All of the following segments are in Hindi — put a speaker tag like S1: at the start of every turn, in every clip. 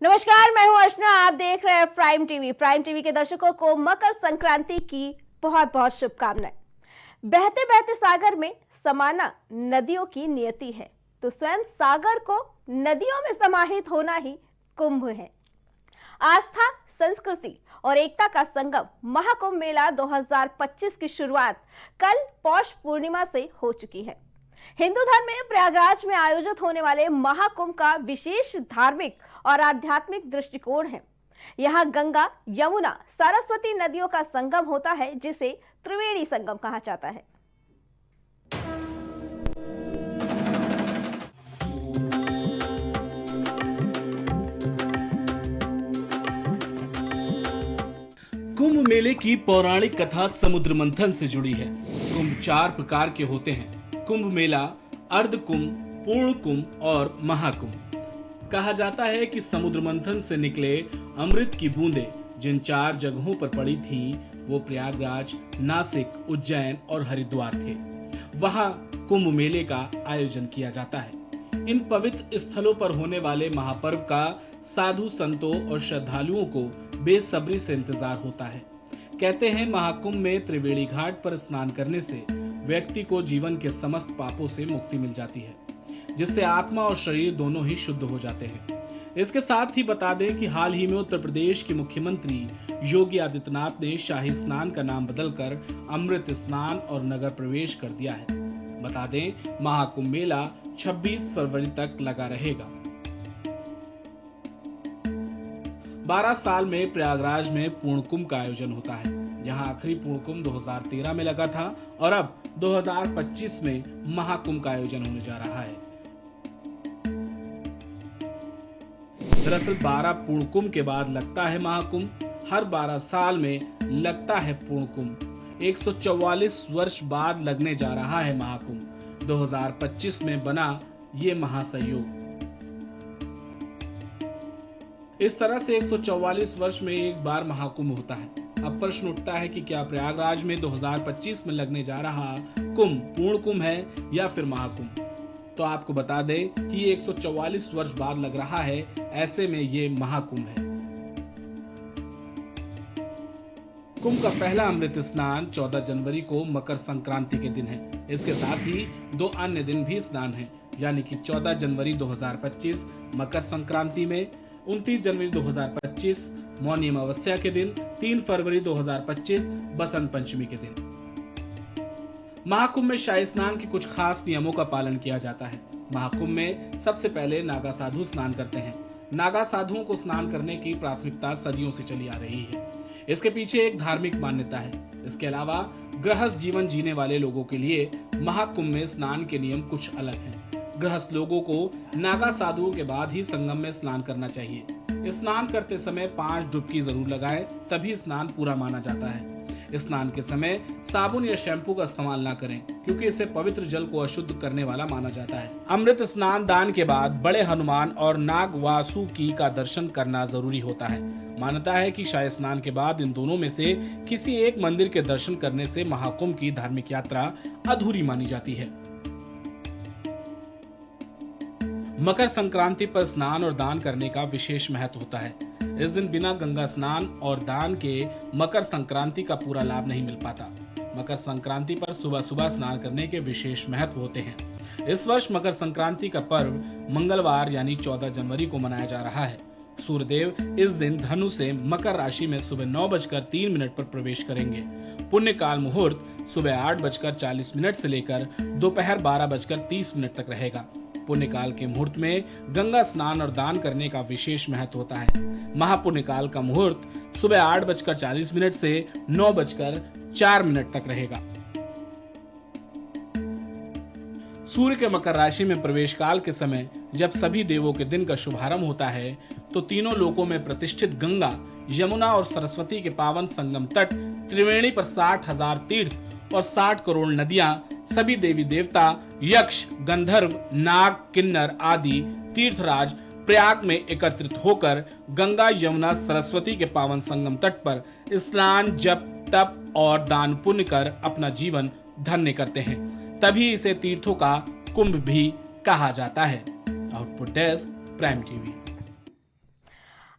S1: नमस्कार, मैं हूं अर्चना। आप देख रहे हैं प्राइम टीवी। प्राइम टीवी के दर्शकों को मकर संक्रांति की बहुत बहुत शुभकामनाएं। बहते बहते सागर में समाना नदियों की नियति है, तो स्वयं सागर को नदियों में समाहित होना ही कुंभ है। आस्था, संस्कृति और एकता का संगम महाकुंभ मेला 2025 की शुरुआत कल पौष पूर्णिमा से हो चुकी है। हिंदू धर्म में प्रयागराज में आयोजित होने वाले महाकुंभ का विशेष धार्मिक और आध्यात्मिक दृष्टिकोण है। यहाँ गंगा, यमुना, सरस्वती नदियों का संगम होता है, जिसे त्रिवेणी संगम कहा जाता है।
S2: कुंभ मेले की पौराणिक कथा समुद्र मंथन से जुड़ी है। कुंभ 4 प्रकार के होते हैं: कुंभ मेला, अर्ध कुंभ, पूर्ण कुंभ और महाकुंभ। कहा जाता है कि समुद्र मंथन से निकले अमृत की बूंदें जिन 4 जगहों पर पड़ी थी, वो प्रयागराज, नासिक, उज्जैन और हरिद्वार थे। वहां कुंभ मेले का आयोजन किया जाता है। इन पवित्र स्थलों पर होने वाले महापर्व का साधु संतों और श्रद्धालुओं को बेसब्री से इंतजार होता है। कहते हैं महाकुंभ में त्रिवेणी घाट पर स्नान करने से व्यक्ति को जीवन के समस्त पापों से मुक्ति मिल जाती है, जिससे आत्मा और शरीर दोनों ही शुद्ध हो जाते हैं। इसके साथ ही बता दें कि हाल ही में उत्तर प्रदेश के मुख्यमंत्री योगी आदित्यनाथ ने शाही स्नान का नाम बदलकर अमृत स्नान और नगर प्रवेश कर दिया है। बता दें, महाकुंभ मेला 26 फरवरी तक लगा रहेगा। 12 साल में प्रयागराज में पूर्ण कुंभ का आयोजन होता है। यहाँ आखिरी पूर्ण कुंभ 2013 में लगा था और अब 2025 में महाकुंभ का आयोजन होने जा रहा है। दरअसल 12 पूर्ण कुंभ के बाद लगता है महाकुंभ। हर 12 साल में लगता है पूर्ण कुंभ। 144 वर्ष बाद लगने जा रहा है महाकुंभ। 2025 में बना ये महासंयोग। इस तरह से 144 वर्ष में एक बार महाकुंभ होता है। अब प्रश्न उठता है कि क्या प्रयागराज में 2025 में लगने जा रहा कुंभ पूर्ण कुंभ है या फिर महाकुंभ? तो आपको बता दें कि ये 144 वर्ष बाद लग रहा है, ऐसे में ये महाकुंभ है। कुंभ का पहला अमृत स्नान 14 जनवरी को मकर संक्रांति के दिन है। इसके साथ ही 2 अन्य दिन भी स्नान है, यानी कि 14 जनवरी 2025 मकर संक्रांति में, 29 जनवरी 2025 मौनी अमावस्या के दिन, 3 फरवरी 2025 बसंत पंचमी के दिन। महाकुंभ में शाही स्नान के कुछ खास नियमों का पालन किया जाता है। महाकुंभ में सबसे पहले नागा साधु स्नान करते हैं। नागा साधुओं को स्नान करने की प्राथमिकता सदियों से चली आ रही है। इसके पीछे एक धार्मिक मान्यता है। इसके अलावा गृहस्थ जीवन जीने वाले लोगों के लिए महाकुंभ में स्नान के नियम कुछ अलग हैं। गृहस्थ लोगों को नागा साधुओं के बाद ही संगम में स्नान करना चाहिए। स्नान करते समय 5 डुबकी जरूर लगाएं, तभी स्नान पूरा माना जाता है। स्नान के समय साबुन या शैम्पू का इस्तेमाल ना करें, क्योंकि इसे पवित्र जल को अशुद्ध करने वाला माना जाता है। अमृत स्नान दान के बाद बड़े हनुमान और नाग वासुकी का दर्शन करना जरूरी होता है। मान्यता है कि शाही स्नान के बाद इन दोनों में से किसी एक मंदिर के दर्शन करने से महाकुंभ की धार्मिक यात्रा अधूरी मानी जाती है। मकर संक्रांति पर स्नान और दान करने का विशेष महत्व होता है। इस दिन बिना गंगा स्नान और दान के मकर संक्रांति का पूरा लाभ नहीं मिल पाता। मकर संक्रांति पर सुबह सुबह स्नान करने के विशेष महत्व होते हैं। इस वर्ष मकर संक्रांति का पर्व मंगलवार यानी 14 जनवरी को मनाया जा रहा है। सूर्यदेव इस दिन धनु से मकर राशि में सुबह 9:03 पर प्रवेश करेंगे। पुण्य काल मुहूर्त सुबह 8:40 से लेकर दोपहर 12:30 तक रहेगा। पुण्य काल के मुहूर्त में गंगा स्नान और दान करने का विशेष महत्व होता है। महापुण्य काल का मुहूर्त सुबह 8:40 से 9:04 तक रहेगा। सूर्य के मकर राशि में प्रवेश काल के समय जब सभी देवों के दिन का शुभारंभ होता है, तो तीनों लोकों में प्रतिष्ठित गंगा, यमुना और सरस्वती के पावन संगम तट त्रिवेणी पर 60,000 तीर्थ और 60 करोड़ नदियां, सभी देवी देवता, यक्ष, गंधर्व, नाग, किन्नर आदि तीर्थराज प्रयाग में एकत्रित होकर गंगा, यमुना, सरस्वती के पावन संगम तट पर स्नान, जप, तप और दान पुण्य कर अपना जीवन धन्य करते हैं। तभी इसे तीर्थों का कुंभ भी कहा जाता है। Output desk, prime TV.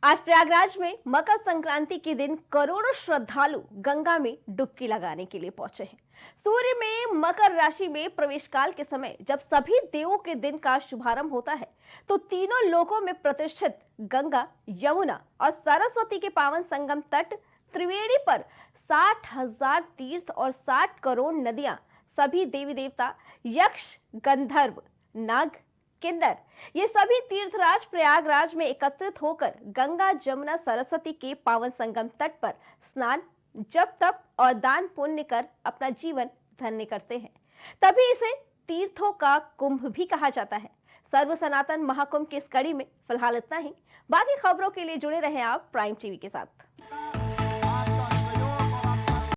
S1: आज प्रयागराज में मकर संक्रांति के दिन करोड़ों श्रद्धालु गंगा में डुबकी लगाने के लिए पहुंचे हैं। सूर्य में मकर राशि में प्रवेश काल के समय जब सभी देवों के दिन का शुभारंभ होता है, तो तीनों लोकों में प्रतिष्ठित गंगा, यमुना और सरस्वती के पावन संगम तट त्रिवेणी पर 60,000 तीर्थ और 60 करोड़ नदियां, सभी देवी देवता, यक्ष, गंधर्व, नाग, किन्नर, ये सभी तीर्थराज प्रयागराज में एकत्रित होकर गंगा, जमुना, सरस्वती के पावन संगम तट पर स्नान, जप, तप और दान पुण्य कर अपना जीवन धन्य करते हैं। तभी इसे तीर्थों का कुंभ भी कहा जाता है। सर्व सनातन महाकुंभ की इस कड़ी में फिलहाल इतना ही। बाकी खबरों के लिए जुड़े रहें आप प्राइम टीवी के साथ।